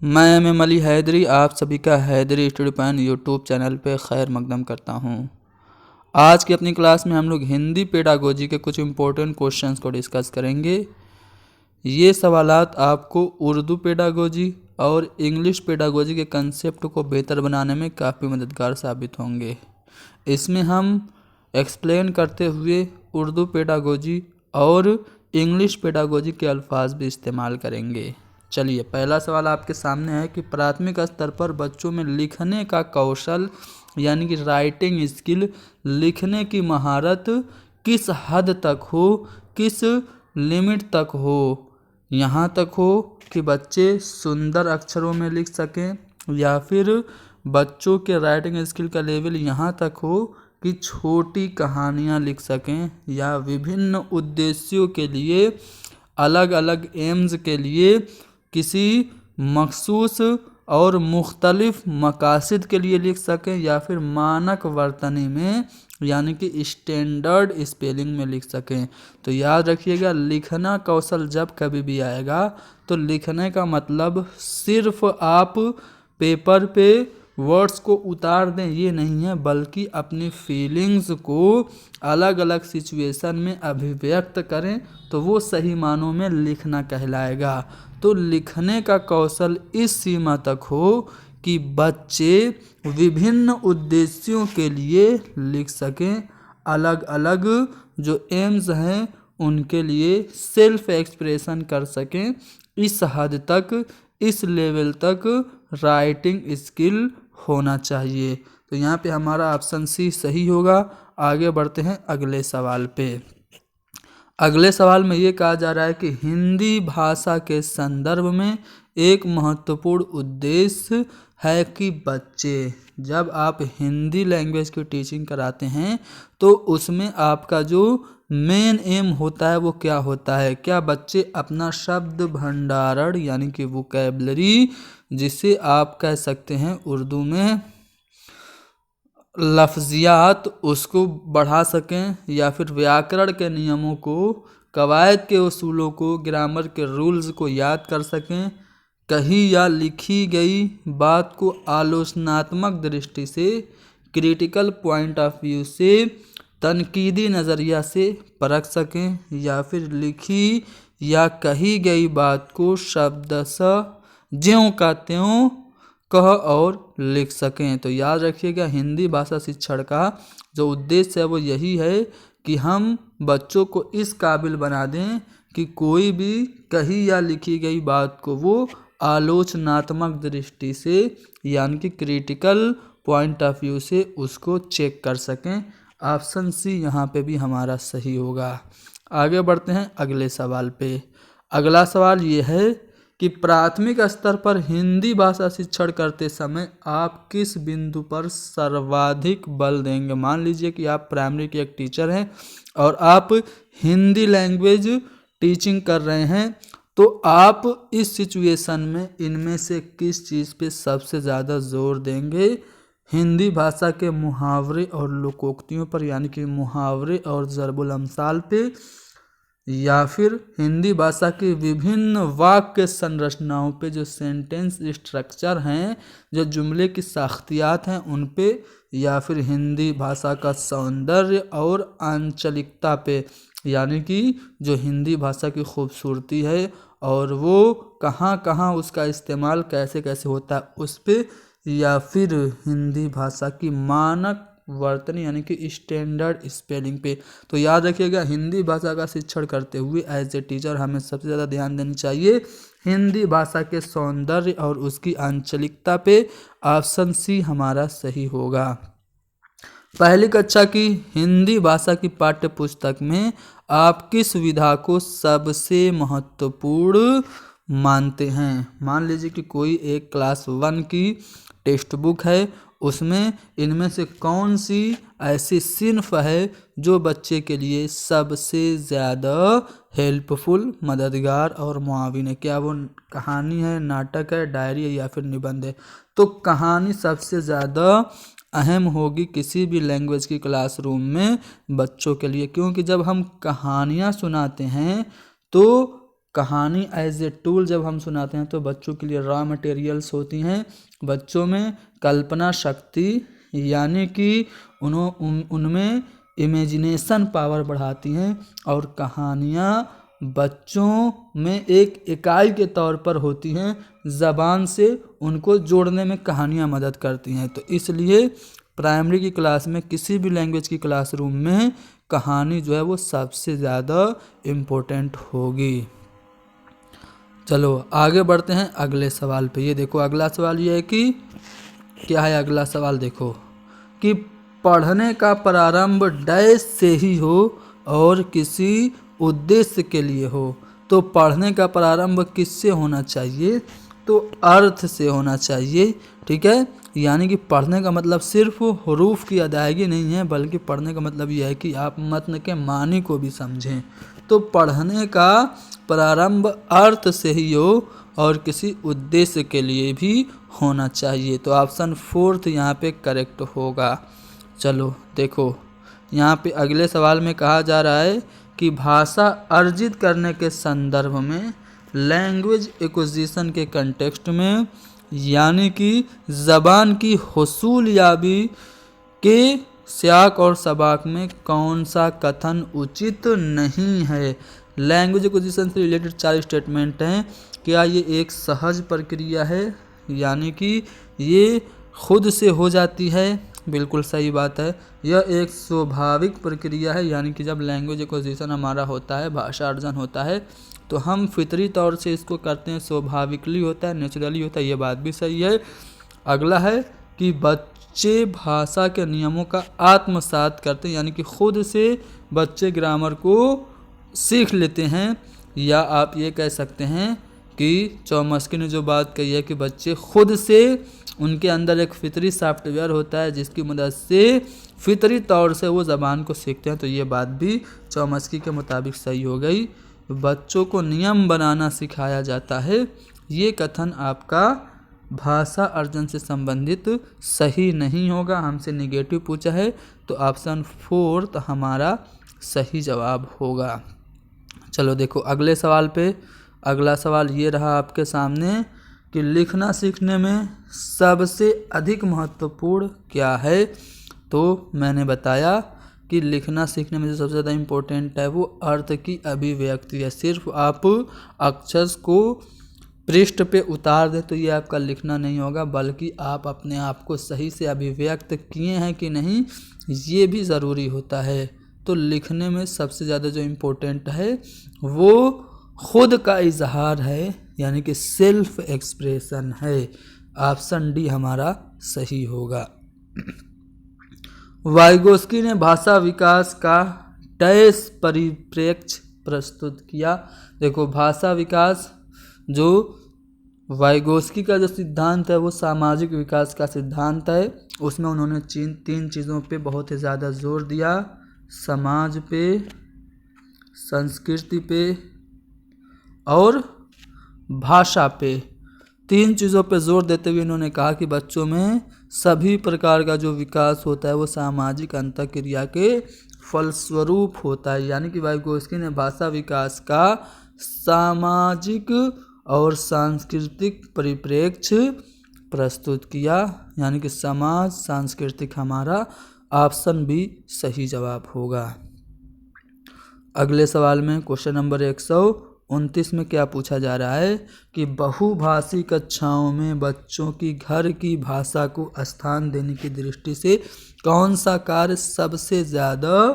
मैं एम अली हैदरी आप सभी का Haidari study point YouTube channel पे खैर मकदम करता हूँ। आज की अपनी क्लास में हम लोग हिंदी पेडागोजी के कुछ इम्पोर्टेंट क्वेश्चंस को डिस्कस करेंगे। ये सवालात आपको उर्दू पेडागोजी और इंग्लिश पेडागोजी के कंसेप्ट को बेहतर बनाने में काफ़ी मददगार साबित होंगे। इसमें हम एक्सप्लेन करते हुए उर्दू पेडागोजी और इंग्लिश पेडागोजी के अल्फाज भी इस्तेमाल करेंगे। चलिए, पहला सवाल आपके सामने है कि प्राथमिक स्तर पर बच्चों में लिखने का कौशल यानी कि राइटिंग स्किल, लिखने की महारत किस हद तक हो, किस लिमिट तक हो। यहाँ तक हो कि बच्चे सुंदर अक्षरों में लिख सकें या फिर बच्चों के राइटिंग स्किल का लेवल यहाँ तक हो कि छोटी कहानियाँ लिख सकें या विभिन्न उद्देश्यों के लिए, अलग अलग एम्स के लिए, किसी मखसूस और मुख्तलिफ मकासद के लिए लिख सकें या फिर मानक वर्तनी में यानी कि स्टैंडर्ड स्पेलिंग में लिख सकें। तो याद रखिएगा, लिखना कौशल जब कभी भी आएगा तो लिखने का मतलब सिर्फ आप पेपर पे वर्ड्स को उतार दें ये नहीं है, बल्कि अपनी फीलिंग्स को अलग अलग सिचुएशन में अभिव्यक्त करें तो वो सही मानों में लिखना कहलाएगा। तो लिखने का कौशल इस सीमा तक हो कि बच्चे विभिन्न उद्देश्यों के लिए लिख सकें, अलग अलग जो एम्स हैं उनके लिए सेल्फ एक्सप्रेशन कर सकें। इस हद तक, इस लेवल तक राइटिंग स्किल होना चाहिए। तो यहाँ पे हमारा ऑप्शन सी सही होगा। आगे बढ़ते हैं अगले सवाल पे। अगले सवाल में ये कहा जा रहा है कि हिंदी भाषा के संदर्भ में एक महत्वपूर्ण उद्देश्य है कि बच्चे, जब आप हिंदी लैंग्वेज की टीचिंग कराते हैं तो उसमें आपका जो मेन एम होता है वो क्या होता है? क्या बच्चे अपना शब्द भंडारण यानी कि वोकैबलरी, जिसे आप कह सकते हैं उर्दू में लफ्ज़ियात, उसको बढ़ा सकें या फिर व्याकरण के नियमों को, कवायद के उसूलों को, ग्रामर के रूल्स को याद कर सकें, कही या लिखी गई बात को आलोचनात्मक दृष्टि से, क्रिटिकल पॉइंट ऑफ व्यू से, तनकीदी नज़रिया से परख सकें या फिर लिखी या कही गई बात को शब्दशः ज्यों का त्यों कह और लिख सकें। तो याद रखिएगा, हिंदी भाषा शिक्षण का जो उद्देश्य है वो यही है कि हम बच्चों को इस काबिल बना दें कि कोई भी कही या लिखी गई बात को वो आलोचनात्मक दृष्टि से यानी कि क्रिटिकल पॉइंट ऑफ व्यू से उसको चेक कर सकें। ऑप्शन सी यहाँ पे भी हमारा सही होगा। आगे बढ़ते हैं अगले सवाल पे। अगला सवाल ये है कि प्राथमिक स्तर पर हिंदी भाषा शिक्षण करते समय आप किस बिंदु पर सर्वाधिक बल देंगे? मान लीजिए कि आप प्राइमरी के एक टीचर हैं और आप हिंदी लैंग्वेज टीचिंग कर रहे हैं, तो आप इस सिचुएशन में इनमें से किस चीज़ पे सबसे ज़्यादा जोर देंगे? हिंदी भाषा के मुहावरे और लोकोक्तियों पर यानी कि मुहावरे और ज़रबुल अमसाल पे, या फिर हिंदी भाषा की विभिन्न वाक्य संरचनाओं पे, जो सेंटेंस स्ट्रक्चर हैं, जो जुमले की साख्तियात हैं उन पे, या फिर हिंदी भाषा का सौंदर्य और आंचलिकता पे यानी कि जो हिंदी भाषा की खूबसूरती है और वो कहाँ कहाँ उसका इस्तेमाल कैसे कैसे होता है उस पे, या फिर हिंदी भाषा की मानक वर्तनी यानी कि स्टैंडर्ड स्पेलिंग पे। तो याद रखिएगा, हिंदी भाषा का शिक्षण करते हुए एज ए टीचर हमें सबसे ज़्यादा ध्यान देनी चाहिए हिंदी भाषा के सौंदर्य और उसकी आंचलिकता पे। ऑप्शन सी हमारा सही होगा। पहली कक्षा की हिंदी भाषा की पाठ्य पुस्तक में आप किस विधा को सबसे महत्वपूर्ण मानते हैं? मान लीजिए कि कोई एक क्लास 1 की टेक्स्ट बुक है, उसमें इनमें से कौन सी ऐसी सिन्फ है जो बच्चे के लिए सबसे ज़्यादा हेल्पफुल, मददगार और मुआविन है? क्या वो कहानी है, नाटक है, डायरी है या फिर निबंध है? तो कहानी सबसे ज़्यादा अहम होगी किसी भी लैंग्वेज की क्लासरूम में बच्चों के लिए, क्योंकि जब हम कहानियाँ सुनाते हैं तो कहानी एज ए टूल जब हम सुनाते हैं तो बच्चों के लिए रॉ मटेरियल्स होती हैं, बच्चों में कल्पना शक्ति यानी कि उनमें इमेजिनेशन पावर बढ़ाती हैं, और कहानियाँ बच्चों में एक इकाई के तौर पर होती हैं, ज़बान से उनको जोड़ने में कहानियाँ मदद करती हैं। तो इसलिए प्राइमरी की क्लास में, किसी भी लैंग्वेज की क्लासरूम में कहानी जो है वो सबसे ज़्यादा इम्पोर्टेंट होगी। चलो आगे बढ़ते हैं अगले सवाल पे। ये देखो अगला सवाल ये है कि क्या है अगला सवाल, देखो कि पढ़ने का प्रारंभ डैश से ही हो और किसी उद्देश्य के लिए हो। तो पढ़ने का प्रारंभ किससे होना चाहिए, तो अर्थ से होना चाहिए, ठीक है। यानी कि पढ़ने का मतलब सिर्फ हरूफ की अदायगी नहीं है, बल्कि पढ़ने का मतलब यह है कि आप मतन के मानी को भी समझें। तो पढ़ने का प्रारंभ अर्थ से ही हो और किसी उद्देश्य के लिए भी होना चाहिए। तो ऑप्शन 4 यहाँ पे करेक्ट होगा। चलो देखो यहाँ पे अगले सवाल में कहा जा रहा है कि भाषा अर्जित करने के संदर्भ में लैंग्वेज एक्विजिशन के कंटेक्स्ट में, यानी कि ज़बान की हुसूल याबी के सियाक और सबाक में कौन सा कथन उचित नहीं है। लैंग्वेज एक्विजिशन से रिलेटेड 4 स्टेटमेंट हैं। क्या ये एक सहज प्रक्रिया है, यानी कि ये खुद से हो जाती है, बिल्कुल सही बात है। यह एक स्वाभाविक प्रक्रिया है, यानी कि जब लैंग्वेज एक्विजिशन हमारा होता है, भाषा अर्जन होता है, तो हम फितरी तौर से इसको करते हैं, स्वाभाविकली होता है, नेचुरली होता है, ये बात भी सही है। अगला है कि बच्चे भाषा के नियमों का आत्मसात करते हैं, यानी कि खुद से बच्चे ग्रामर को सीख लेते हैं। या आप ये कह सकते हैं कि चौमस्की ने जो बात कही है कि बच्चे खुद से, उनके अंदर एक फितरी सॉफ्टवेयर होता है जिसकी मदद से फितरी तौर से वो ज़बान को सीखते हैं। तो ये बात भी चौमस्की के मुताबिक सही हो गई। बच्चों को नियम बनाना सिखाया जाता है, ये कथन आपका भाषा अर्जन से संबंधित सही नहीं होगा। हमसे नेगेटिव पूछा है, तो ऑप्शन 4 तो हमारा सही जवाब होगा। चलो देखो अगले सवाल पे। अगला सवाल ये रहा आपके सामने कि लिखना सीखने में सबसे अधिक महत्वपूर्ण क्या है। तो मैंने बताया कि लिखना सीखने में जो सबसे ज़्यादा इम्पोर्टेंट है वो अर्थ की अभिव्यक्ति है। सिर्फ आप अक्षर को पृष्ठ पे उतार दें तो ये आपका लिखना नहीं होगा, बल्कि आप अपने आप को सही से अभिव्यक्त किए हैं कि नहीं, ये भी ज़रूरी होता है। तो लिखने में सबसे ज़्यादा जो इम्पोर्टेंट है वो खुद का इजहार है, यानी कि सेल्फ एक्सप्रेशन है। ऑप्शन डी हमारा सही होगा। वाइगोस्की ने भाषा विकास का डैश परिप्रेक्ष्य प्रस्तुत किया। देखो भाषा विकास जो वाइगोस्की का जो सिद्धांत है वो सामाजिक विकास का सिद्धांत है। उसमें उन्होंने 3 चीज़ों पे बहुत ही ज़्यादा जोर दिया, समाज पे, संस्कृति पे और भाषा पे। 3 चीज़ों पे जोर देते हुए इन्होंने कहा कि बच्चों में सभी प्रकार का जो विकास होता है वो सामाजिक अंतःक्रिया के फलस्वरूप होता है। यानी कि वाइगोस्की ने भाषा विकास का सामाजिक और सांस्कृतिक परिप्रेक्ष्य प्रस्तुत किया, यानी कि समाज सांस्कृतिक हमारा ऑप्शन भी सही जवाब होगा। अगले सवाल में क्वेश्चन नंबर 129 में क्या पूछा जा रहा है कि बहुभाषी कक्षाओं में बच्चों की घर की भाषा को स्थान देने की दृष्टि से कौन सा कार्य सबसे ज़्यादा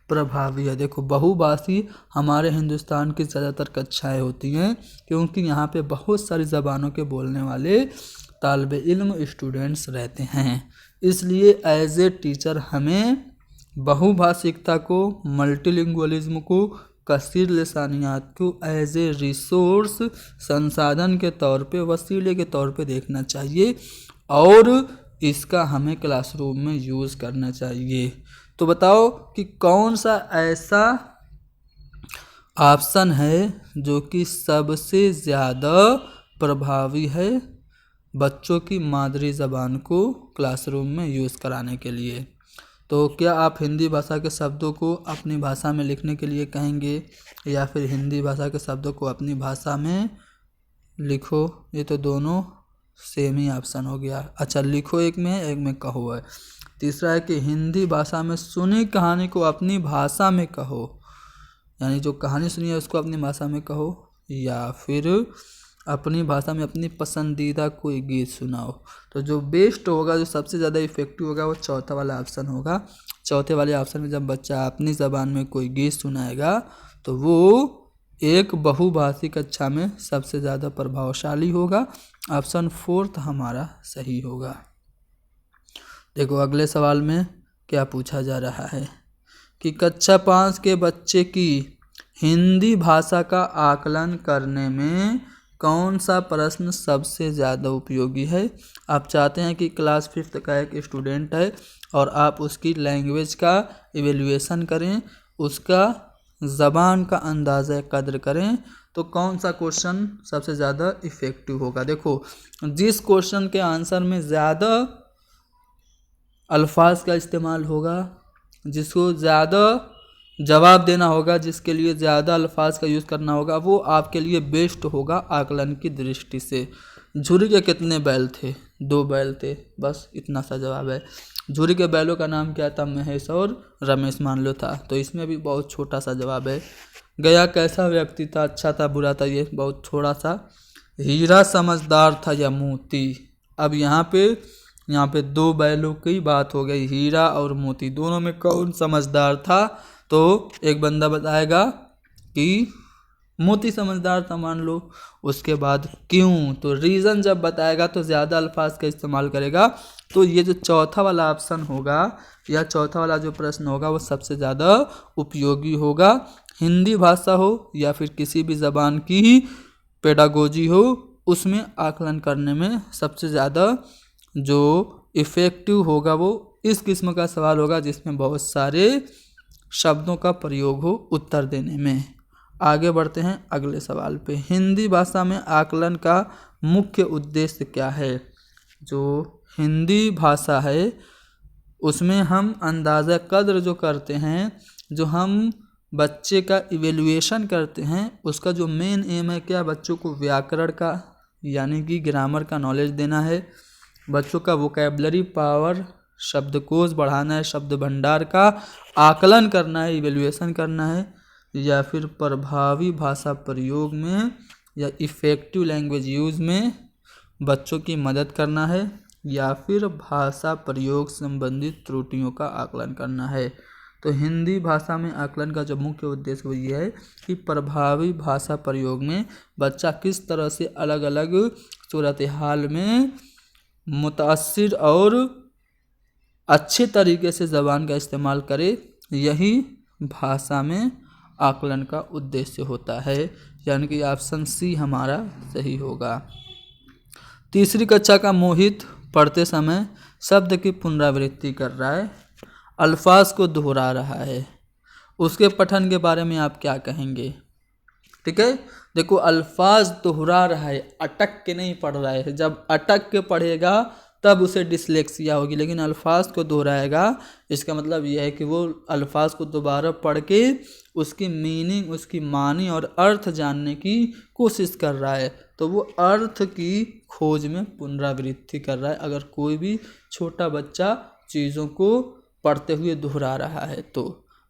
प्रभावी है। देखो बहुभाषी हमारे हिंदुस्तान की ज़्यादातर कक्षाएं होती हैं क्योंकि यहाँ पे बहुत सारी ज़बानों के बोलने वाले तालिब इल्म स्टूडेंट्स रहते हैं। इसलिए एज ए टीचर हमें बहुभाषिकता को, मल्टीलिंगुअलिज्म को, कसीर लिसानियात को एज ए रिसोर्स, संसाधन के तौर पे, वसीले के तौर पे देखना चाहिए और इसका हमें क्लासरूम में यूज़ करना चाहिए। तो बताओ कि कौन सा ऐसा ऑप्शन है जो कि सबसे ज़्यादा प्रभावी है बच्चों की मादरी ज़बान को क्लासरूम में यूज़ कराने के लिए। तो क्या आप हिंदी भाषा के शब्दों को अपनी भाषा में लिखने के लिए कहेंगे या फिर हिंदी भाषा के शब्दों को अपनी भाषा में लिखो? ये तो दोनों सेम ही ऑप्शन हो गया। अच्छा, लिखो एक में कहो है। तीसरा है कि हिंदी भाषा में सुनी कहानी को अपनी भाषा में कहो, यानी जो कहानी सुनी है उसको अपनी भाषा में कहो, या फिर अपनी भाषा में अपनी पसंदीदा कोई गीत सुनाओ। तो जो बेस्ट होगा, जो सबसे ज़्यादा इफेक्टिव होगा, वो चौथा वाला ऑप्शन होगा। चौथे वाले ऑप्शन में जब बच्चा अपनी ज़बान में कोई गीत सुनाएगा तो वो एक बहुभाषी कक्षा में सबसे ज़्यादा प्रभावशाली होगा। ऑप्शन 4 हमारा सही होगा। देखो अगले सवाल में क्या पूछा जा रहा है कि कक्षा 5 के बच्चे की हिंदी भाषा का आकलन करने में कौन सा प्रश्न सबसे ज़्यादा उपयोगी है। आप चाहते हैं कि क्लास 5 का एक स्टूडेंट है और आप उसकी लैंग्वेज का इवेल्युएशन करें, उसका ज़बान का अंदाज़ा कद्र करें, तो कौन सा क्वेश्चन सबसे ज़्यादा इफ़ेक्टिव होगा। देखो, जिस क्वेश्चन के आंसर में ज़्यादा अल्फाज का इस्तेमाल होगा, जिसको ज़्यादा जवाब देना होगा, जिसके लिए ज़्यादा अल्फाज का यूज़ करना होगा, वो आपके लिए बेस्ट होगा आकलन की दृष्टि से। झुरी के कितने बैल थे? 2 बैल थे, बस इतना सा जवाब है। झुरी के बैलों का नाम क्या था? महेश और रमेश मान लो था, तो इसमें भी बहुत छोटा सा जवाब है। गया कैसा व्यक्ति था? अच्छा था, बुरा था? ये बहुत थोड़ा सा। हीरा समझदार था या मोती? अब यहाँ पे 2 बैलों की बात हो गई, हीरा और मोती, दोनों में कौन समझदार था? तो एक बंदा बताएगा कि मोती समझदार था मान लो, उसके बाद क्यों, तो रीज़न जब बताएगा तो ज़्यादा अल्फाज का इस्तेमाल करेगा। तो ये जो चौथा वाला ऑप्शन होगा या चौथा वाला जो प्रश्न होगा वो सबसे ज़्यादा उपयोगी होगा। हिंदी भाषा हो या फिर किसी भी ज़बान की ही पेडागोजी हो, उसमें आकलन करने में सबसे ज़्यादा जो इफ़ेक्टिव होगा वो इस किस्म का सवाल होगा जिसमें बहुत सारे शब्दों का प्रयोग हो उत्तर देने में। आगे बढ़ते हैं अगले सवाल पे। हिंदी भाषा में आकलन का मुख्य उद्देश्य क्या है? जो हिंदी भाषा है उसमें हम अंदाज़ा कद्र जो करते हैं, जो हम बच्चे का इवेल्युएशन करते हैं, उसका जो मेन एम है क्या? बच्चों को व्याकरण का यानी कि ग्रामर का नॉलेज देना है, बच्चों का वोकैबुलरी पावर, शब्दकोश बढ़ाना है, शब्द भंडार का आकलन करना है, इवेल्युएशन करना है, या फिर प्रभावी भाषा प्रयोग में या इफ़ेक्टिव लैंग्वेज यूज़ में बच्चों की मदद करना है, या फिर भाषा प्रयोग संबंधित त्रुटियों का आकलन करना है। तो हिंदी भाषा में आकलन का जो मुख्य उद्देश्य वो ये है कि प्रभावी भाषा प्रयोग में बच्चा किस तरह से अलग अलग सूरत हाल में मुतासिर और अच्छे तरीके से ज़बान का इस्तेमाल करे, यही भाषा में आकलन का उद्देश्य होता है, यानी कि ऑप्शन सी हमारा सही होगा। तीसरी कक्षा का मोहित पढ़ते समय शब्द की पुनरावृत्ति कर रहा है, अल्फाज को दोहरा रहा है, उसके पठन के बारे में आप क्या कहेंगे? ठीक है, देखो अल्फाज दोहरा रहा है, अटक के नहीं पढ़ रहा है। जब अटक के पढ़ेगा तब उसे डिसलेक्सिया होगी, लेकिन अल्फाज को दोहराएगा इसका मतलब यह है कि वो अल्फाज को दोबारा पढ़ के उसकी मीनिंग, उसकी मानी और अर्थ जानने की कोशिश कर रहा है। तो वो अर्थ की खोज में पुनरावृत्ति कर रहा है। अगर कोई भी छोटा बच्चा चीज़ों को पढ़ते हुए दोहरा रहा है तो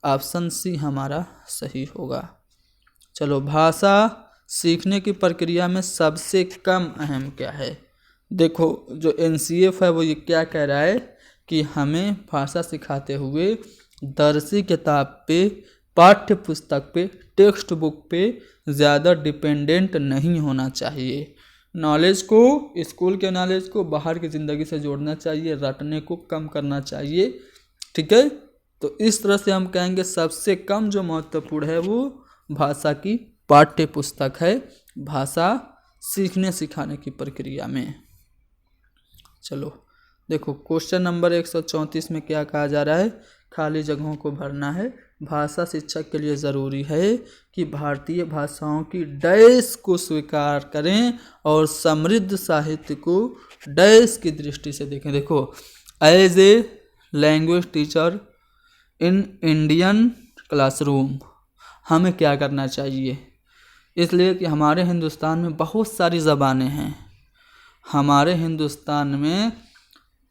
ऑप्शन सी हमारा सही होगा। चलो, भाषा सीखने की प्रक्रिया में सबसे कम अहम क्या है? देखो, जो NCF है वो ये क्या कह रहा है कि हमें भाषा सिखाते हुए दर्सी किताब पे, पाठ्य पुस्तक पे, टेक्स्ट बुक पे ज़्यादा डिपेंडेंट नहीं होना चाहिए। नॉलेज को, स्कूल के नॉलेज को बाहर की ज़िंदगी से जोड़ना चाहिए, रटने को कम करना चाहिए। ठीक है, तो इस तरह से हम कहेंगे सबसे कम जो महत्वपूर्ण है वो भाषा की पाठ्य पुस्तक है, भाषा सीखने सिखाने की प्रक्रिया में। चलो देखो, क्वेश्चन नंबर 134 में क्या कहा जा रहा है? खाली जगहों को भरना है। भाषा शिक्षक के लिए ज़रूरी है कि भारतीय भाषाओं की डैश को स्वीकार करें और समृद्ध साहित्य को डैश की दृष्टि से देखें। देखो, as a language teacher in Indian classroom. हमें क्या करना चाहिए, इसलिए कि हमारे हिंदुस्तान में बहुत सारी ज़बानें हैं। हमारे हिंदुस्तान में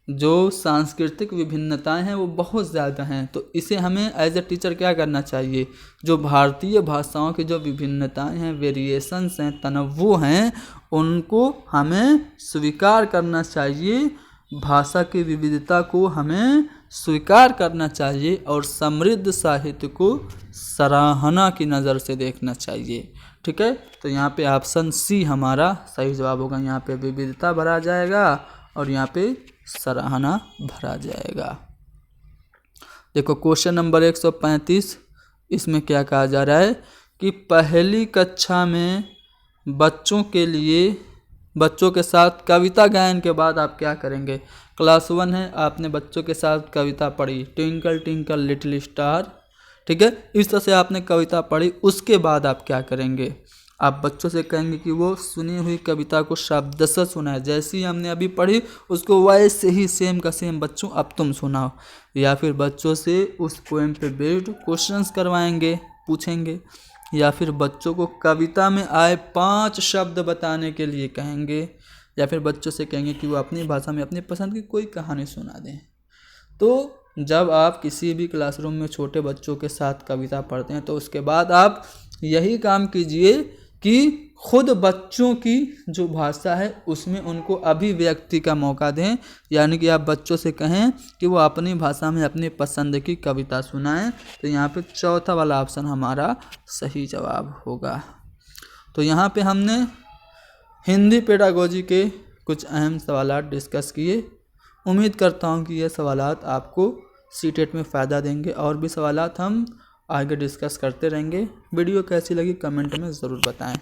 जो सांस्कृतिक विभिन्नताएं हैं वो बहुत ज़्यादा हैं, तो इसे हमें एज ए टीचर क्या करना चाहिए, जो भारतीय भाषाओं की जो विभिन्नताएं हैं, वेरिएशंस हैं, तनव्वुह हैं, उनको हमें स्वीकार करना चाहिए। भाषा की विविधता को हमें स्वीकार करना चाहिए और समृद्ध साहित्य को सराहना की नज़र से देखना चाहिए। ठीक है, तो यहाँ पे ऑप्शन सी हमारा सही जवाब होगा। यहाँ पे विविधता भरा जाएगा और यहाँ पे सराहना भरा जाएगा। देखो क्वेश्चन नंबर 135, इसमें क्या कहा जा रहा है कि पहली कक्षा में बच्चों के साथ कविता गायन के बाद आप क्या करेंगे। क्लास 1 है, आपने बच्चों के साथ कविता पढ़ी, ट्विंकल ट्विंकल लिटिल स्टार, ठीक है, इस तरह से आपने कविता पढ़ी। उसके बाद आप क्या करेंगे, आप बच्चों से कहेंगे कि वो सुनी हुई कविता को शब्दशः सुनाए, जैसी हमने अभी पढ़ी उसको वैसे ही सेम का सेम बच्चों अब तुम सुनाओ। या फिर बच्चों से उस पोएम पे बेस्ड क्वेश्चंस करवाएंगे, पूछेंगे, या फिर बच्चों को कविता में आए 5 शब्द बताने के लिए कहेंगे, या फिर बच्चों से कहेंगे कि वो अपनी भाषा में अपनी पसंद की कोई कहानी सुना दें। तो जब आप किसी भी क्लासरूम में छोटे बच्चों के साथ कविता पढ़ते हैं तो उसके बाद आप यही काम कीजिए कि खुद बच्चों की जो भाषा है उसमें उनको अभिव्यक्ति का मौका दें, यानी कि आप बच्चों से कहें कि वो अपनी भाषा में अपनी पसंद की कविता सुनाएं। तो यहाँ पे चौथा वाला ऑप्शन हमारा सही जवाब होगा। तो यहाँ पे हमने हिंदी पेडागोजी के कुछ अहम सवालात डिस्कस किए। उम्मीद करता हूँ कि ये सवालात आपको सीटेट में फ़ायदा देंगे, और भी सवालात हम आगे डिस्कस करते रहेंगे। वीडियो कैसी लगी कमेंट में ज़रूर बताएं।